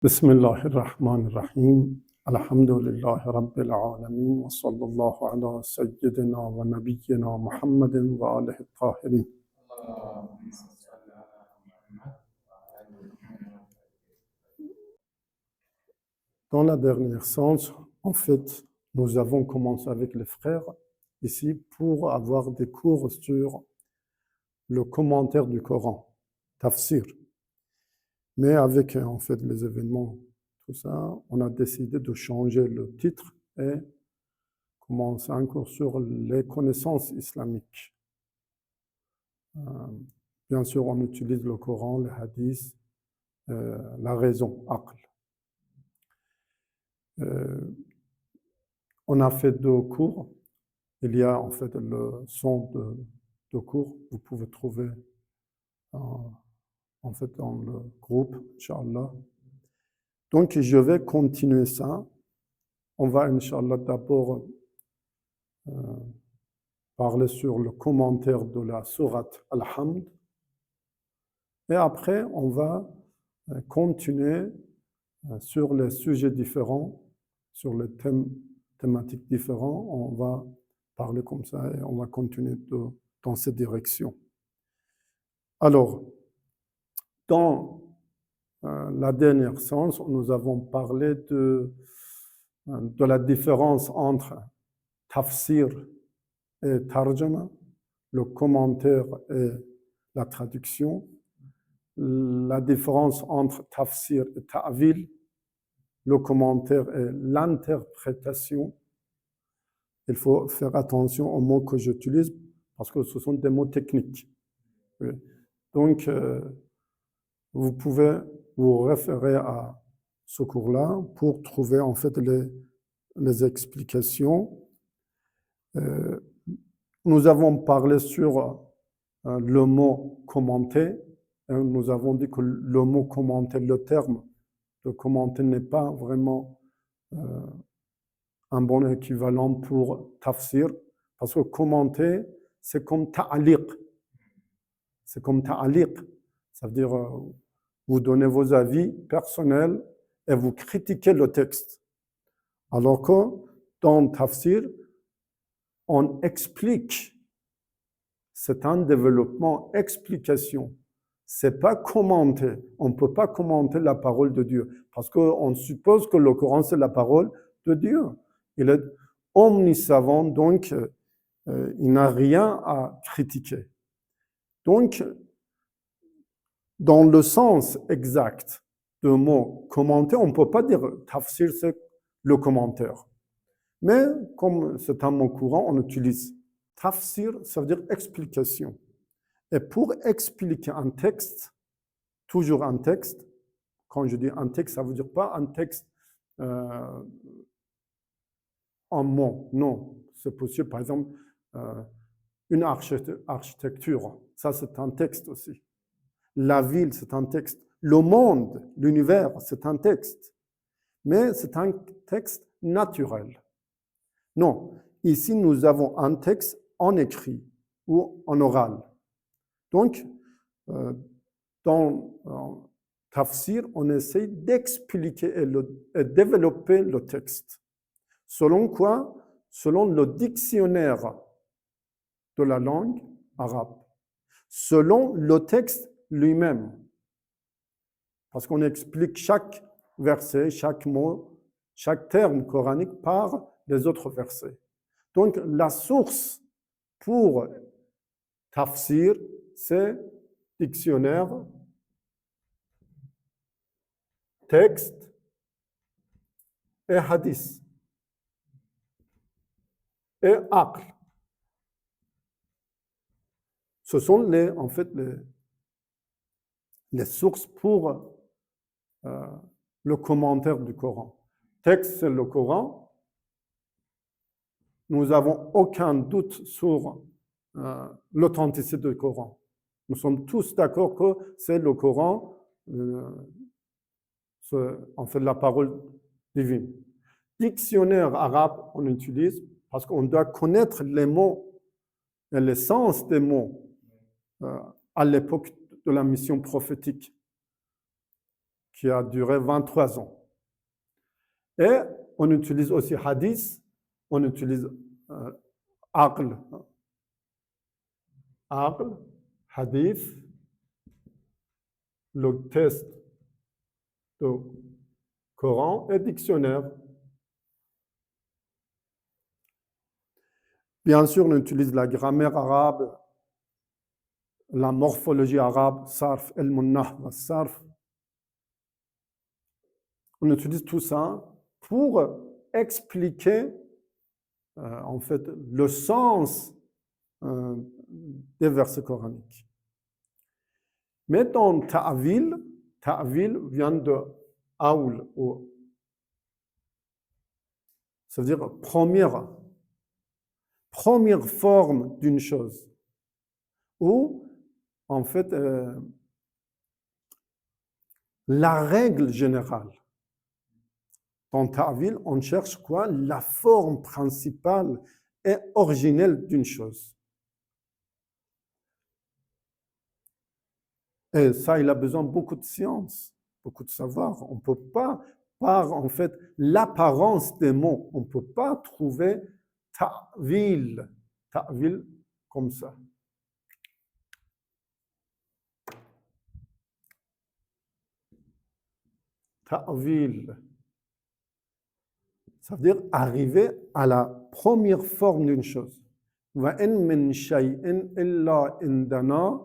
بسم الله الرحمن الرحيم الحمد لله رب العالمين وصلى الله على سيدنا ونبينا محمد وآله الطاهرين. Dans la dernière séance, en fait, nous avons commencé avec les frères ici pour avoir des cours sur le commentaire du Coran, tafsir. Mais avec en fait les événements, tout ça, on a décidé de changer le titre et commencer un cours sur les connaissances islamiques. Bien sûr, on utilise le Coran, les hadiths, la raison, aql. On a fait 2 cours. Il y a en fait le son de cours. Vous pouvez trouver en fait dans le groupe, Inch'Allah. Donc, je vais continuer ça. On va, Inch'Allah, d'abord parler sur le commentaire de la sourate Al-Hamd. Et après, on va continuer sur les sujets différents, sur les thématiques différents. On va parler comme ça et on va continuer dans cette direction. Alors, dans la dernière séance, nous avons parlé de la différence entre tafsir et tarjama, le commentaire et la traduction, la différence entre tafsir et ta'wil, le commentaire et l'interprétation. Il faut faire attention aux mots que j'utilise parce que ce sont des mots techniques. Donc, vous pouvez vous référer à ce cours-là pour trouver en fait les explications. Nous avons parlé sur le mot commenter. Nous avons dit que le mot commenter, le terme de commenter n'est pas vraiment un bon équivalent pour tafsir, parce que commenter, c'est comme ta'aliq. C'est comme ta'aliq. Ça veut dire vous donnez vos avis personnels et vous critiquez le texte. Alors que dans tafsir, on explique. C'est un développement, explication. C'est pas commenter. On ne peut pas commenter la parole de Dieu parce qu'on suppose que le Coran, c'est la parole de Dieu. Il est omnisavant, donc il n'a rien à critiquer. Donc, dans le sens exact du mot commenter, on ne peut pas dire tafsir, c'est le commentaire. Mais comme c'est un mot courant, on utilise tafsir, ça veut dire explication. Et pour expliquer un texte, toujours un texte, quand je dis un texte, ça ne veut dire pas un texte en mots, non. C'est possible, par exemple, une architecture, ça c'est un texte aussi. La ville, c'est un texte. Le monde, l'univers, c'est un texte. Mais c'est un texte naturel. Non, ici nous avons un texte en écrit ou en oral. Donc, dans tafsir, on essaie d'expliquer et développer le texte. Selon quoi? Selon le dictionnaire de la langue arabe. Selon le texte lui-même. Parce qu'on explique chaque verset, chaque mot, chaque terme coranique par les autres versets. Donc, la source pour tafsir, c'est dictionnaire, texte et hadith. Et aql. Ce sont en fait les sources pour le commentaire du Coran. Texte, c'est le Coran. Nous n'avons aucun doute sur l'authenticité du Coran. Nous sommes tous d'accord que c'est le Coran, en fait, la parole divine. Dictionnaire arabe, on utilise parce qu'on doit connaître les mots et le sens des mots à l'époque de la mission prophétique qui a duré 23 ans. Et on utilise aussi hadith, on utilise aql, hadith, le test de Coran et dictionnaire. Bien sûr, on utilise la grammaire arabe, la morphologie arabe, sarf, el-munnah, sarf. On utilise tout ça pour expliquer en fait le sens des versets coraniques. Mais dans ta'wil vient de awl, ça veut dire première forme d'une chose, ou en fait la règle générale. Dans ta'wil, on cherche quoi? La forme principale et originelle d'une chose. Et ça, il a besoin de beaucoup de science, beaucoup de savoir. On ne peut pas, par en fait l'apparence des mots, on ne peut pas trouver ta'wil comme ça. Ta'wil, ça veut dire arriver à la première forme d'une chose. Wa in min shay'in illa indana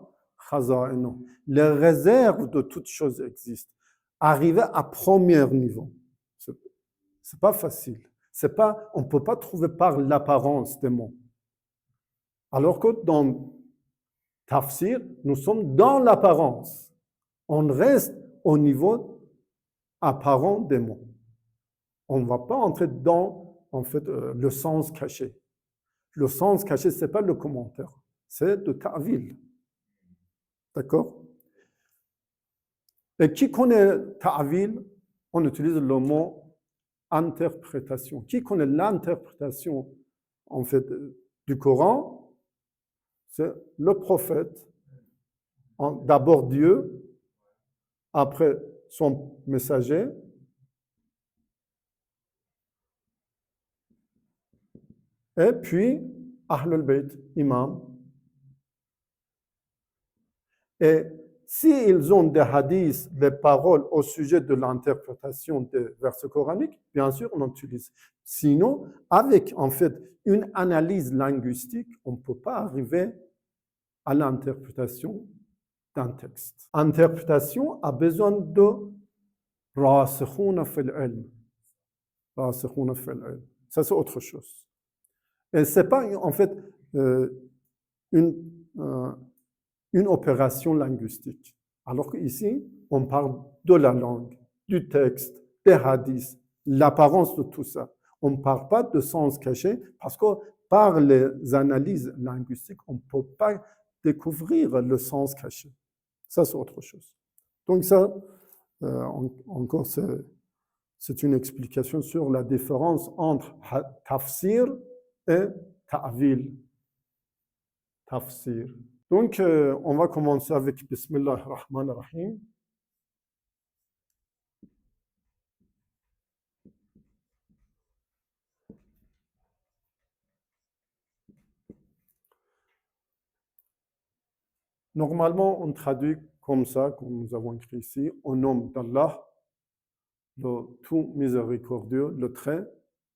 khaza'inu. Les réserves de toute chose existent. Arriver à premier niveau, c'est pas facile. On ne peut pas trouver par l'apparence des mots. Alors que dans tafsir, nous sommes dans l'apparence. On reste au niveau apparent des mots. On ne va pas entrer dans en fait, le sens caché. Le sens caché, ce n'est pas le commentaire, c'est de ta'wil. D'accord? Et qui connaît ta'wil? On utilise le mot interprétation. Qui connaît l'interprétation en fait, du Coran? C'est le prophète, d'abord Dieu, après son messager, et puis Ahlul Bayt, imam. Et s'ils ont des hadiths, des paroles au sujet de l'interprétation des versets coraniques, bien sûr, on utilise. Sinon, avec en fait une analyse linguistique, on ne peut pas arriver à l'interprétation d'un texte. Interprétation a besoin de rasikhuna fil ilm. Rasikhuna fil ilm. Ça, c'est autre chose. Et ce n'est pas en fait une opération linguistique. Alors qu'ici, on parle de la langue, du texte, des hadiths, l'apparence de tout ça. On ne parle pas de sens caché parce que par les analyses linguistiques, on ne peut pas découvrir le sens caché. Ça, c'est autre chose. Donc ça, encore, c'est une explication sur la différence entre tafsir et ta'wil. Tafsir. Donc, on va commencer avec Bismillah ar-Rahman ar-Rahim. Normalement, on traduit comme ça, comme nous avons écrit ici, au nom d'Allah, le tout miséricordieux, le très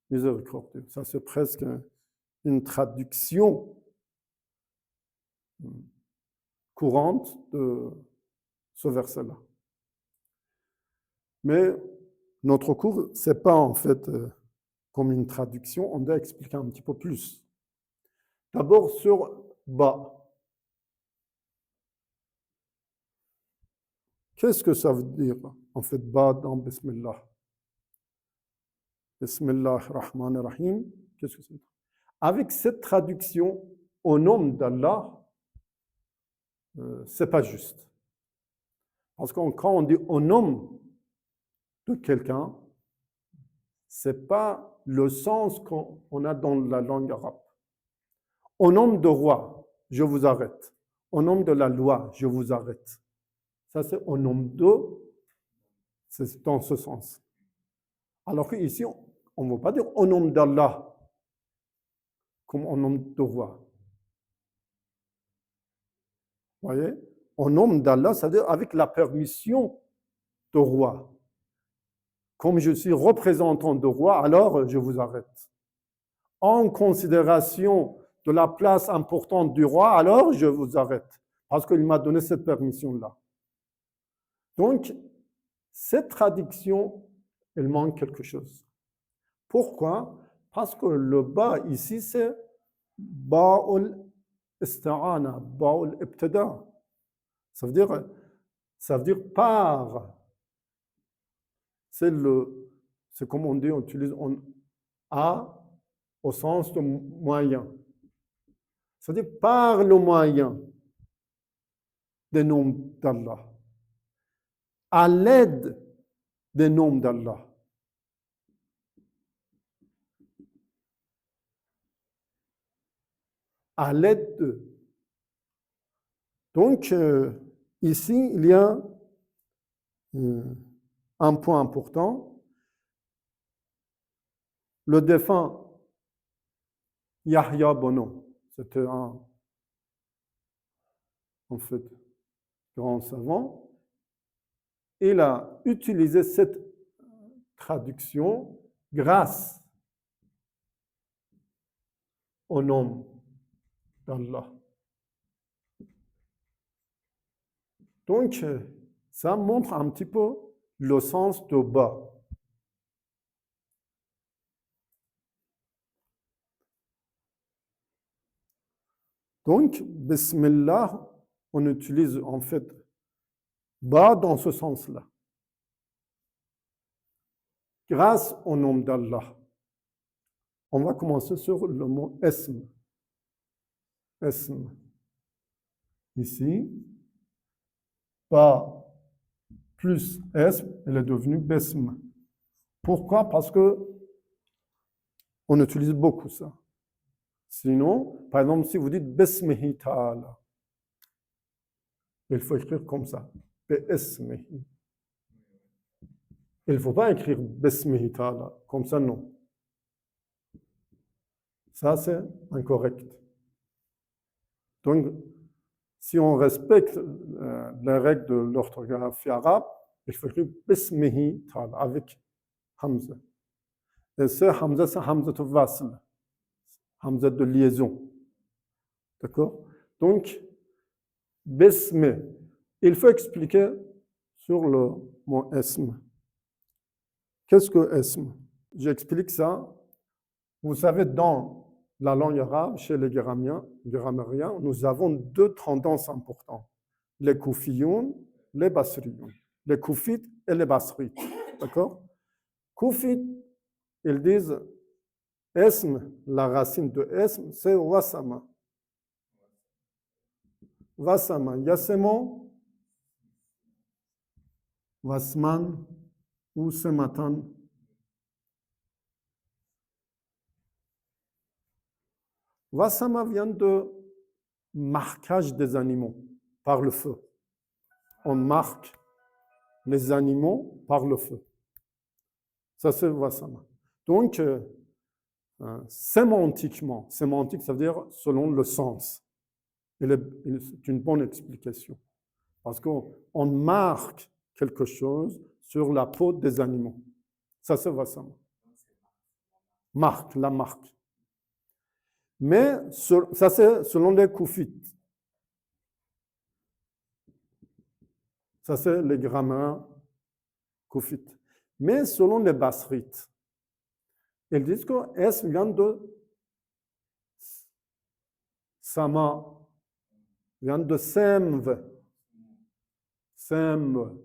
miséricordieux. Ça, c'est presque une traduction courante de ce verset-là. Mais notre cours, ce n'est pas en fait comme une traduction, on doit expliquer un petit peu plus. D'abord sur Ba. Qu'est-ce que ça veut dire en fait Ba dans Bismillah? Bismillah ar-Rahman ar-Rahim, qu'est-ce que ça veut dire? Avec cette traduction au nom d'Allah, c'est pas juste. Parce que quand on dit au nom de quelqu'un, c'est pas le sens qu'on a dans la langue arabe. Au nom de roi, je vous arrête. Au nom de la loi, je vous arrête. Ça, c'est au nom de C'est dans ce sens. Alors qu'ici, on ne veut pas dire au nom d'Allah, comme au nom de roi. Vous voyez? Au nom d'Allah, c'est-à-dire avec la permission du roi. Comme je suis représentant du roi, alors je vous arrête. En considération de la place importante du roi, alors je vous arrête. Parce qu'il m'a donné cette permission-là. Donc, cette traduction, elle manque quelque chose. Pourquoi? Parce que le bas ici, c'est ba'ul ista'ana, ba'ul ibtada. Ça veut dire par. C'est comme on dit, on utilise a au sens de moyen. C'est-à-dire par le moyen des noms d'Allah, à l'aide des noms d'Allah. À l'aide de. Donc, ici, il y a un point important. Le défunt Yahya Bono, c'était un, en fait, grand savant. Il a utilisé cette traduction grâce au nom d'Allah. Donc, ça montre un petit peu le sens de bas. Donc, Bismillah, on utilise en fait bas dans ce sens-là. Grâce au nom d'Allah. On va commencer sur le mot Esm. Esm. Ici, bas plus Esm, elle est devenue Besm. Pourquoi? Parce que on utilise beaucoup ça. Sinon, par exemple, si vous dites Besmihi Ta'ala, il faut écrire comme ça. Besmihi. Il ne faut pas écrire Besmihi Ta'ala. Comme ça, non. Ça, c'est incorrect. Donc, si on respecte les règles de l'orthographie arabe, il faut écrire Besmihi Ta'ala avec Hamza. Et ce Hamza, c'est Hamza de Wasl. Hamza de liaison. D'accord? Donc, Besme. Il faut expliquer sur le mot Esm. Qu'est-ce que Esm? J'explique ça. Vous savez, dans la langue arabe, chez les grammairiens, nous avons deux tendances importantes. Les Koufiyoun, les Basriyoun. Les Koufites et les Basrites. D'accord? Koufites, ils disent Esm, la racine de Esm, c'est Wasama. Wasama, Yasemon, Wasman ou Sematan. Wasama vient de marquage des animaux par le feu. On marque les animaux par le feu. Ça, c'est Wasama. Donc, sémantiquement, sémantique, ça veut dire selon le sens. C'est une bonne explication. Parce qu'on marque quelque chose sur la peau des animaux. Ça, c'est Wasama. Marque, la marque. Mais ça, c'est selon les Koufites. Ça, c'est les grammaires Koufites. Mais selon les Basrites, ils disent que S vient de Sama, vient de Semv. Semv.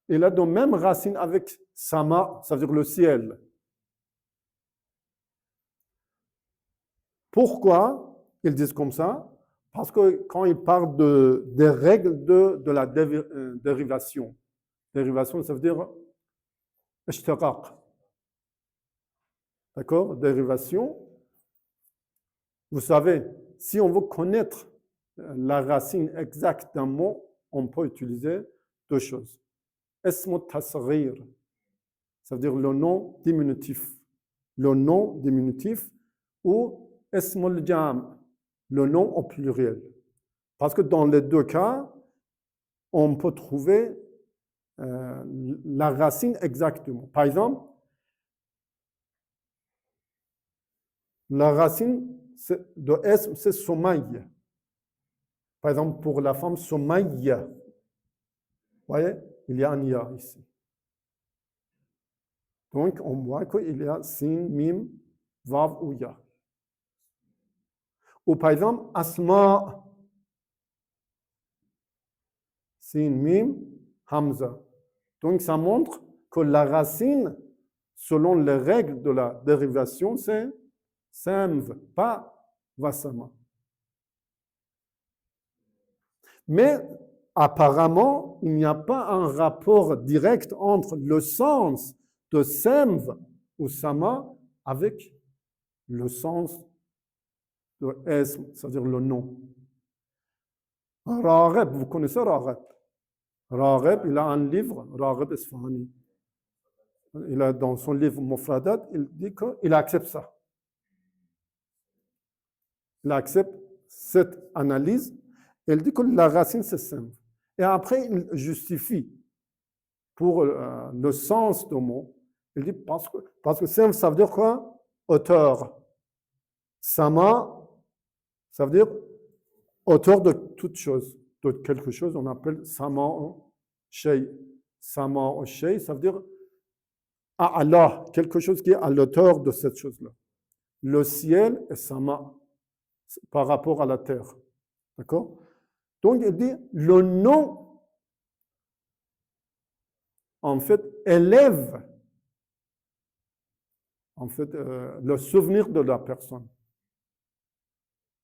Il a de même racine avec Sama, ça veut dire le ciel. Pourquoi ils disent comme ça? Parce que quand ils parlent des règles de la dérivation, dérivation, ça veut dire ishtiraq. D'accord? Dérivation. Vous savez, si on veut connaître la racine exacte d'un mot, on peut utiliser deux choses. Esm tasghir, ça veut dire le nom diminutif. Le nom diminutif ou esm al-jam, le nom au pluriel. Parce que dans les deux cas, on peut trouver la racine exactement. Par exemple, la racine de esm, c'est Somaïa. Par exemple, pour la femme Somaïa, vous voyez, il y a un ya ici. Donc, on voit qu'il y a sin, mim, vav ou ya. Ou par exemple, Asma, sin, mim, hamza. Donc, ça montre que la racine, selon les règles de la dérivation, c'est samv, pas vasama. Mais apparemment, il n'y a pas un rapport direct entre le sens de samv ou sama avec le sens de esm, c'est-à-dire le nom. Ragheb, vous connaissez Ragheb? Ragheb, il a un livre, Ragheb Isfahani. Il a dans son livre Mufradat, il dit qu'il accepte ça. Il accepte cette analyse. Il dit que la racine, c'est simple. Et après, il justifie pour le sens du mot. Il dit parce que simple, ça veut dire quoi? Auteur. Sama, ça veut dire auteur de toute chose. De quelque chose, on appelle sama shay. Sama shay, ça veut dire à Allah, quelque chose qui est à l'auteur de cette chose-là. Le ciel est sama par rapport à la terre. D'accord? Donc, il dit, le nom, en fait, élève en fait, le souvenir de la personne.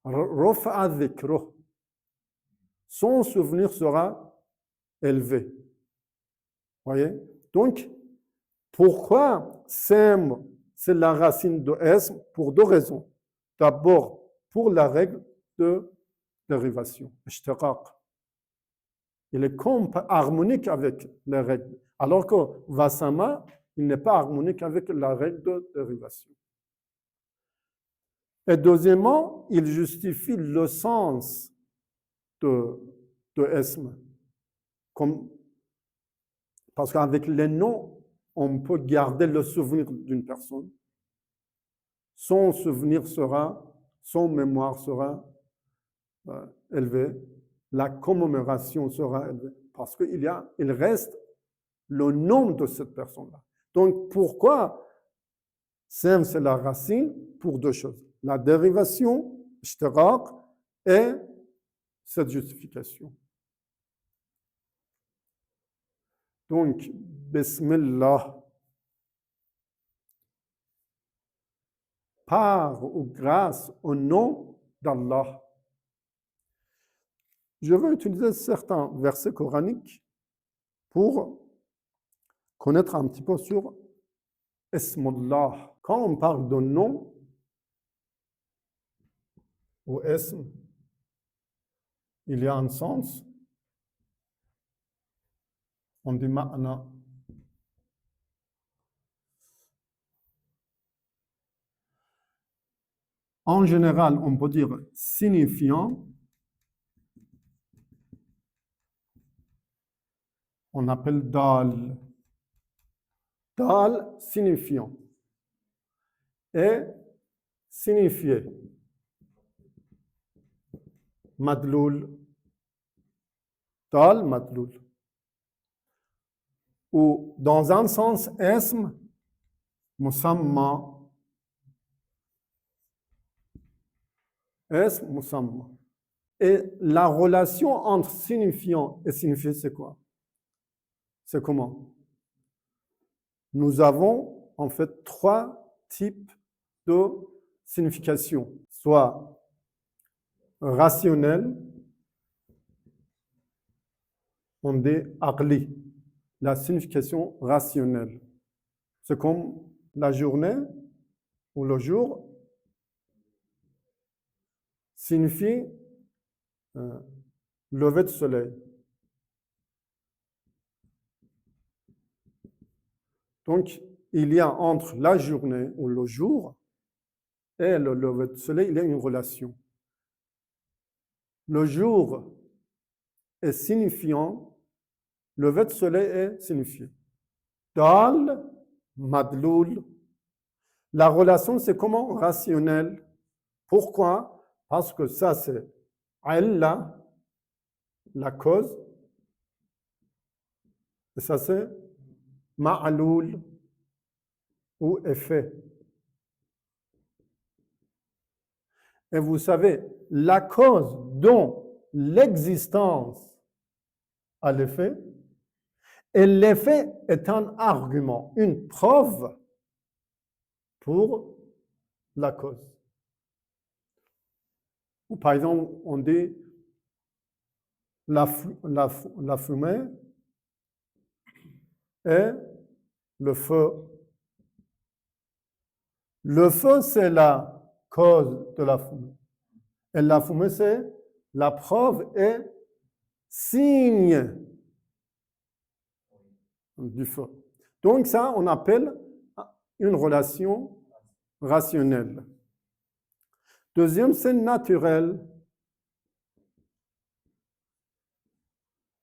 Rafa'a dhikruh. Son souvenir sera élevé. Voyez? Donc, pourquoi Sem, c'est la racine de Esm? Pour deux raisons. D'abord, pour la règle de dérivation, ishtiqaq. Il est harmonique avec les règles. Alors que Vasama, il n'est pas harmonique avec la règle de dérivation. Et deuxièmement, il justifie le sens de Esm. Parce qu'avec les noms, on peut garder le souvenir d'une personne. Son souvenir sera, son mémoire sera élevée. La commémoration sera élevée. Parce qu'il reste le nom de cette personne-là. Donc, pourquoi Sem, c'est la racine pour deux choses. La dérivation, ishtiqaq, et cette justification. Donc, Bismillah, par ou grâce au nom d'Allah. Je vais utiliser certains versets coraniques pour connaître un petit peu sur Ismullah. Quand on parle de nom ou Ism, il y a un sens. On dit ma'na. En général, on peut dire signifiant. On appelle dal. Dal, signifiant. Et signifié. Madloul. Dal, madloul. Ou dans un sens, ism, musamma. Ism, musamma. Et la relation entre signifiant et signifié, c'est quoi? C'est comment? Nous avons en fait trois types de signification, soit rationnelle, on dit aqli, la signification rationnelle. C'est comme la journée ou le jour signifie lever de soleil. Donc, il y a entre la journée ou le jour et le lever du soleil, il y a une relation. Le jour est signifiant, le lever du soleil est signifié. Dal, madloul. La relation, c'est comment? Rationnel. Pourquoi? Parce que ça, c'est Allah, la cause. Et ça, c'est ma'aloul, ou effet. Et vous savez, la cause dont l'existence a l'effet, et l'effet est un argument, une preuve pour la cause. Ou par exemple, on dit la fumée et le feu. Le feu, c'est la cause de la fumée. Et la fumée, c'est la preuve et signe du feu. Donc ça, on appelle une relation rationnelle. Deuxième, c'est naturel.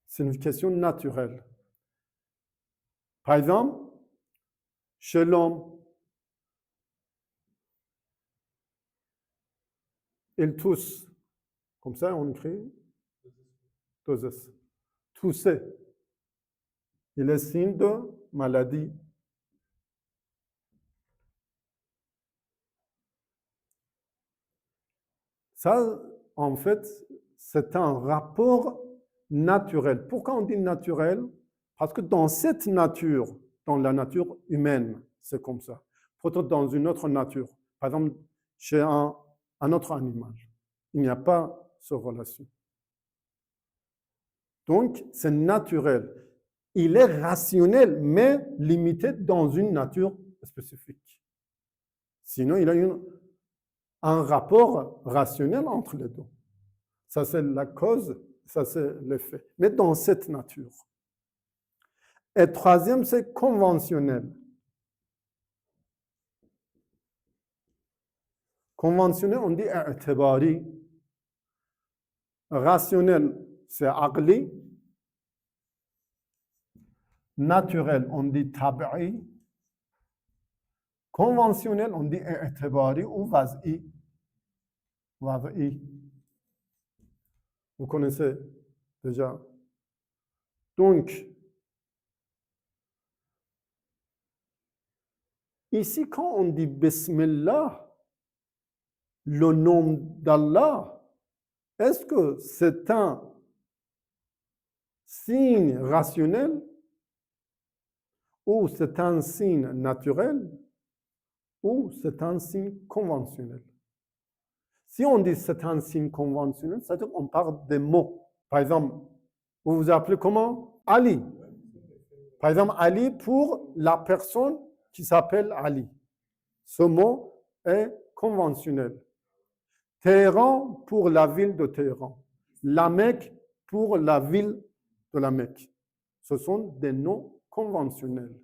Signification naturelle. Par exemple, chez l'homme, il tousse. Comme ça, on écrit tousses. Tousser. Il est signe de maladie. Ça, en fait, c'est un rapport naturel. Pourquoi on dit naturel? Parce que dans cette nature, dans la nature humaine, c'est comme ça. Peut-être dans une autre nature, par exemple, chez un autre animal, il n'y a pas cette relation. Donc, c'est naturel. Il est rationnel, mais limité dans une nature spécifique. Sinon, il y a un rapport rationnel entre les deux. Ça, c'est la cause, ça, c'est l'effet. Mais dans cette nature. Et troisième, c'est conventionnel. Conventionnel, on dit i'tibari. Rationnel, c'est aqli. Naturel, on dit tabi'i. Conventionnel, on dit i'tibari ou vaz'i. Vaz'i. Vous connaissez déjà. Donc, ici, quand on dit Bismillah, le nom d'Allah, est-ce que c'est un signe rationnel ou c'est un signe naturel ou c'est un signe conventionnel? Si on dit c'est un signe conventionnel, c'est-à-dire qu'on parle des mots. Par exemple, vous vous appelez comment? Ali. Par exemple, Ali pour la personne qui s'appelle Ali. Ce mot est conventionnel. Téhéran pour la ville de Téhéran. La Mecque pour la ville de la Mecque. Ce sont des noms conventionnels.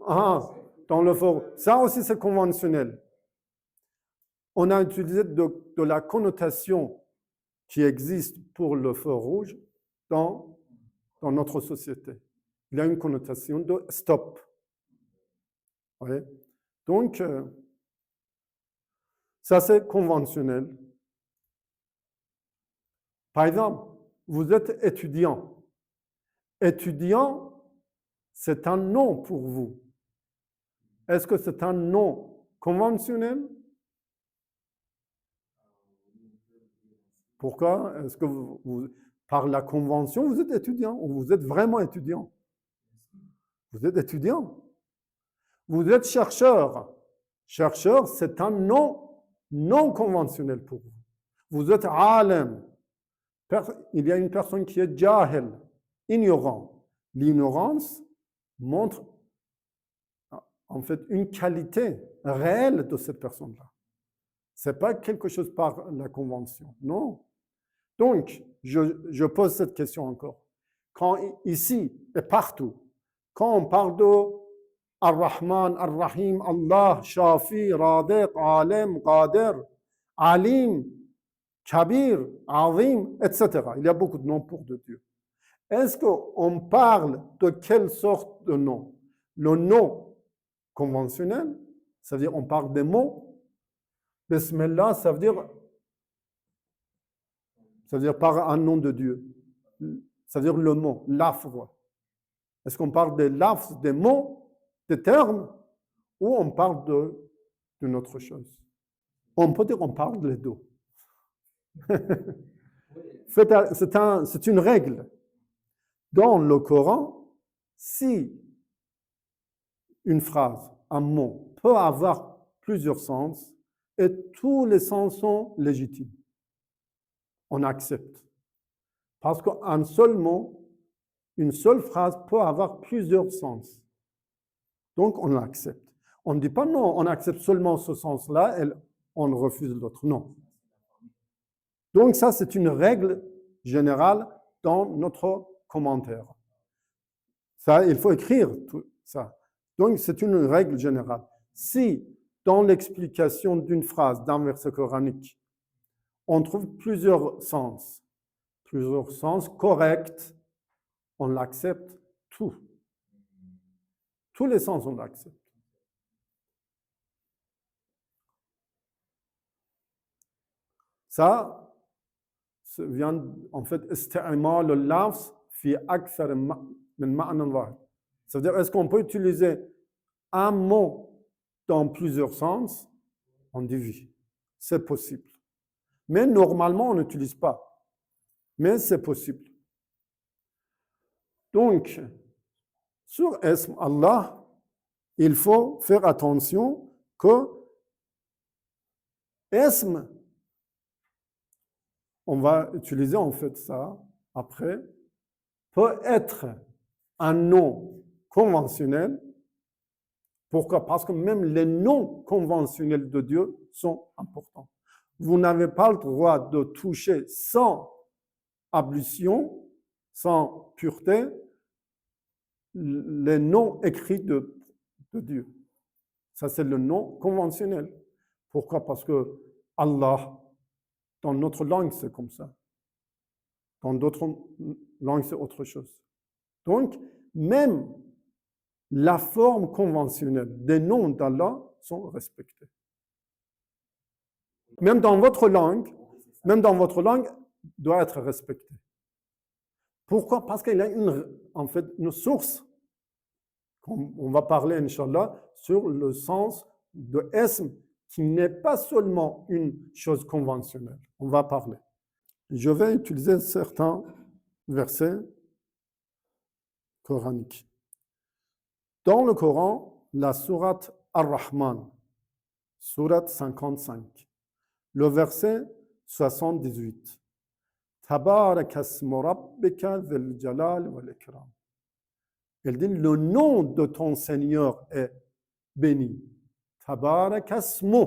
Ah, dans le fort. Ça aussi, c'est conventionnel. On a utilisé de la connotation qui existe pour le feu rouge dans notre société. Il y a une connotation de stop. Oui. Donc, ça c'est conventionnel. Par exemple, vous êtes étudiant. Étudiant, c'est un nom pour vous. Est-ce que c'est un nom conventionnel? Pourquoi? Est-ce que par la convention, vous êtes étudiant ou vous êtes vraiment étudiant? Vous êtes étudiant. Vous êtes chercheur. Chercheur, c'est un nom non conventionnel pour vous. Vous êtes alim. Il y a une personne qui est jahil, ignorant. L'ignorance montre en fait une qualité réelle de cette personne-là. Ce n'est pas quelque chose par la convention, non. Donc, je pose cette question encore. Quand ici et partout, quand on parle de Ar-Rahman, Ar-Rahim, Allah, Shafi, Radiq, Alim, Qadir, Alim, Kabir, Azim, etc. Il y a beaucoup de noms pour de Dieu. Est-ce qu'on parle de quelle sorte de nom? Le nom conventionnel, ça veut dire on parle des mots. Bismillah, ça veut dire par un nom de Dieu. Ça veut dire le mot, lafz. Est-ce qu'on parle des lafz, des mots, des termes, ou on parle d'une autre chose? On peut dire qu'on parle des deux. C'est une règle. Dans le Coran, si une phrase, un mot, peut avoir plusieurs sens, et tous les sens sont légitimes, on accepte. Parce qu'un seul mot, une seule phrase peut avoir plusieurs sens. Donc, on l'accepte. On ne dit pas non, on accepte seulement ce sens-là et on refuse l'autre. Non. Donc, ça, c'est une règle générale dans notre commentaire. Ça, il faut écrire tout ça. Donc, c'est une règle générale. Si, dans l'explication d'une phrase, d'un verset coranique, on trouve plusieurs sens corrects, on l'accepte tout. Tous les sens, on l'accepte. Ça vient, en fait, استعمال اللفظ في أكثر من معنى واحد. Ça veut dire, est-ce qu'on peut utiliser un mot dans plusieurs sens? On dit oui, c'est possible. Mais normalement, on n'utilise pas. Mais c'est possible. Donc, sur Ism Allah, il faut faire attention que Ism, on va utiliser en fait ça après, peut être un nom conventionnel. Pourquoi? Parce que même les noms conventionnels de Dieu sont importants. Vous n'avez pas le droit de toucher sans ablution, sans pureté, les noms écrits de Dieu. Ça, c'est le nom conventionnel. Pourquoi? Parce que Allah, dans notre langue, c'est comme ça. Dans d'autres langues, c'est autre chose. Donc, même la forme conventionnelle des noms d'Allah sont respectés. Même dans votre langue, doit être respectée. Pourquoi? Parce qu'il y a en fait une source. On va parler, Inch'Allah, sur le sens de Ism, qui n'est pas seulement une chose conventionnelle. On va parler. Je vais utiliser certains versets coraniques. Dans le Coran, la sourate Ar-Rahman, sourate 55, le verset 78. Tabaraka ismu rabbika dhil jalal wal ikram. Elle dit, le nom de ton Seigneur est béni. Tabaraka ismu.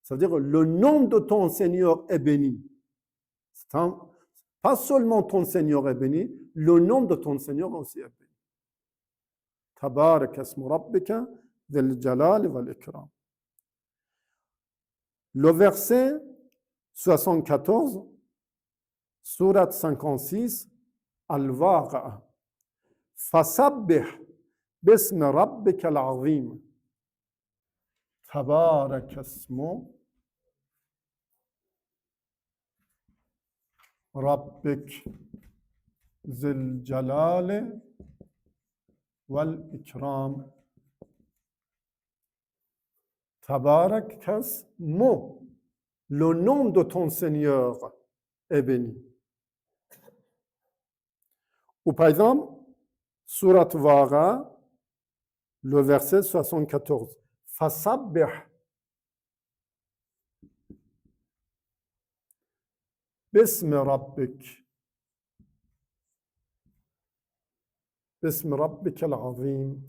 Ça veut dire, le nom de ton Seigneur est béni. Pas seulement ton Seigneur est béni, le nom de ton Seigneur aussi est béni. Tabaraka ismu rabbika dhil jalal wal ikram. Le verset 74, sourate 56, Al-Waqi'a. Fasabbih bismi rabbika al-azim. Tabaraka ismu rabbik zil jalali wal ikram. Tabaraka ismu, le nom de ton Seigneur est béni. Ou par exemple, Surat Waqi'a, le verset 74. Fasabbih. Bismi rabbik. Bismi rabbik al-azim.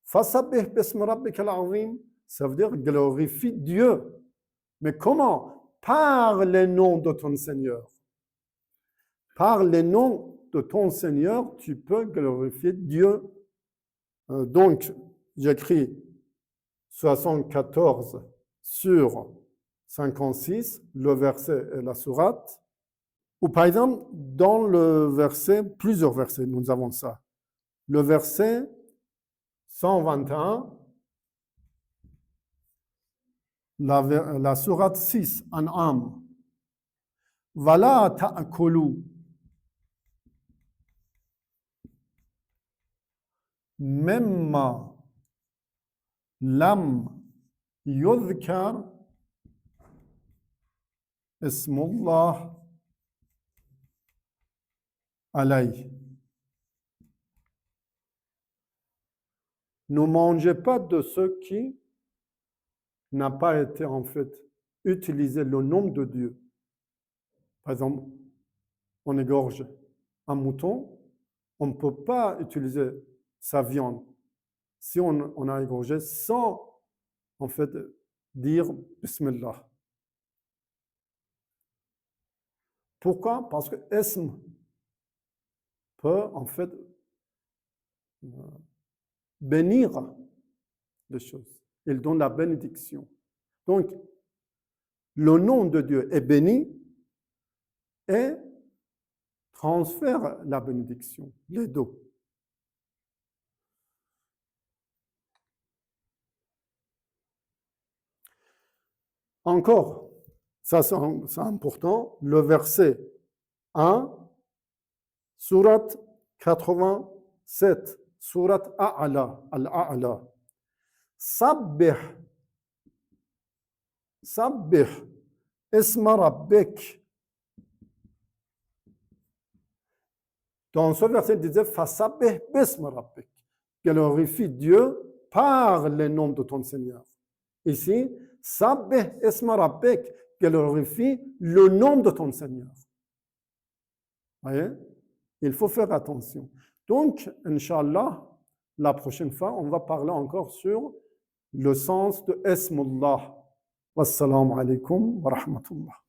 Fasabbih bismi rabbik al-azim, ça veut dire glorifie Dieu. Mais comment? Par les noms de ton Seigneur. Par les noms de ton Seigneur, tu peux glorifier Dieu. Donc, j'écris 74 sur 56, le verset et la sourate. Ou par exemple, dans le verset, plusieurs versets, nous avons ça. Le verset 121, la sourate 6, An'am. Vala ta'kulu mimma lam yudhkar ismullah alayh. Ne mangez pas de ce qui n'a pas été en fait utilisé le nom de Dieu. Par exemple, on égorge un mouton, on ne peut pas utiliser sa viande si on a égorgé sans en fait dire Bismillah. Pourquoi? Parce que Ism peut en fait bénir les choses. Il donne la bénédiction. Donc, le nom de Dieu est béni et transfère la bénédiction, les deux. Encore, ça c'est important, le verset 1, sourate 87, sourate A'la, Al-A'la. Sabbih isma rabbik. Dans ce verset, il disait Fasabbih bisma rabbik. Glorifie Dieu par les noms de ton Seigneur. Ici, Sabbih isma rabbik. Glorifie le nom de ton Seigneur. Vous voyez? Il faut faire attention. Donc, Inch'Allah, la prochaine fois, on va parler encore sur le sens de Ismullah. Wassalamu alaikum wa rahmatullah.